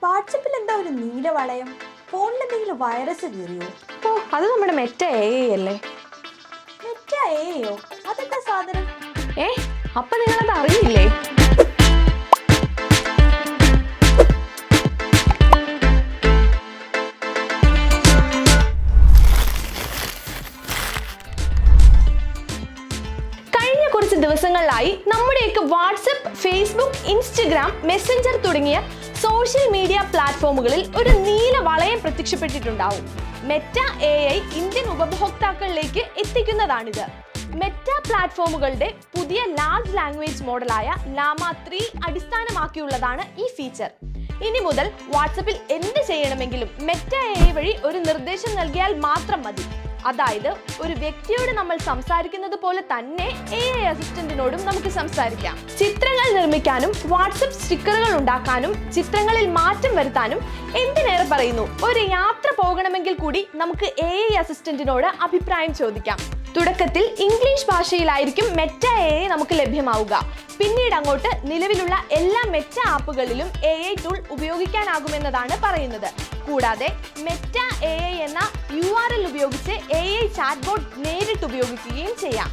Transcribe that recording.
വാട്സപ്പിൽ എന്താ ഒരു നീല വളയം? ഫോണിൽ എന്തെങ്കിലും വൈറസ് കയറിയോ? ഓ, അത് നമ്മുടെ മെറ്റ AI അല്ലേ? മെറ്റ AIയോ? അതെന്താ സാധനം? അപ്പൊ നിങ്ങളത് അറിയില്ലേ? കഴിഞ്ഞ കുറച്ച് ദിവസങ്ങളിലായി നമ്മുടെയൊക്കെ വാട്സപ്പ്, ഫേസ്ബുക്ക്, ഇൻസ്റ്റഗ്രാം, മെസ്സഞ്ചർ തുടങ്ങിയ സോഷ്യൽ മീഡിയ പ്ലാറ്റ്ഫോമുകളിൽ ഒരു നീല വളയം പ്രത്യക്ഷപ്പെട്ടിട്ടുണ്ടാവും. മെറ്റ AI ഇന്ത്യൻ ഉപഭോക്താക്കളിലേക്ക് എത്തിക്കുന്നതാണിത്. മെറ്റ പ്ലാറ്റ്ഫോമുകളുടെ പുതിയ ലാർജ് ലാംഗ്വേജ് മോഡലായ ലാമ 3 അടിസ്ഥാനമാക്കിയുള്ളതാണ് ഈ ഫീച്ചർ. ഇനി മുതൽ വാട്സപ്പിൽ എന്ത് ചെയ്യണമെങ്കിലും മെറ്റ AI വഴി ഒരു നിർദ്ദേശം നൽകിയാൽ മാത്രം മതി. അതായത് ഒരു വ്യക്തിയോട് നമ്മൾ സംസാരിക്കുന്നത് പോലെ തന്നെ AI അസിസ്റ്റന്റിനോടും നമുക്ക് സംസാരിക്കാം. ചിത്രങ്ങൾ നിർമ്മിക്കാനും വാട്സപ്പ് സ്റ്റിക്കറുകൾ ഉണ്ടാക്കാനും ചിത്രങ്ങളിൽ മാറ്റം വരുത്താനും എന്തിനേറെ പറയുന്നു, ഒരു യാത്ര പോകണമെങ്കിൽ കൂടി നമുക്ക് AI അസിസ്റ്റന്റിനോട് അഭിപ്രായം ചോദിക്കാം. തുടക്കത്തിൽ ഇംഗ്ലീഷ് ഭാഷയിലായിരിക്കും മെറ്റ AI നമുക്ക് ലഭ്യമാവുക. പിന്നീട് അങ്ങോട്ട് നിലവിലുള്ള എല്ലാ മെറ്റ ആപ്പുകളിലും AI ടൂൾ ഉപയോഗിക്കാനാകുമെന്നതാണ് പറയുന്നത്. കൂടാതെ മെറ്റ AI എന്ന URL ഉപയോഗിച്ച് AI ചാറ്റ് ബോട്ട് നേരിട്ട് ഉപയോഗിക്കുകയും ചെയ്യാം.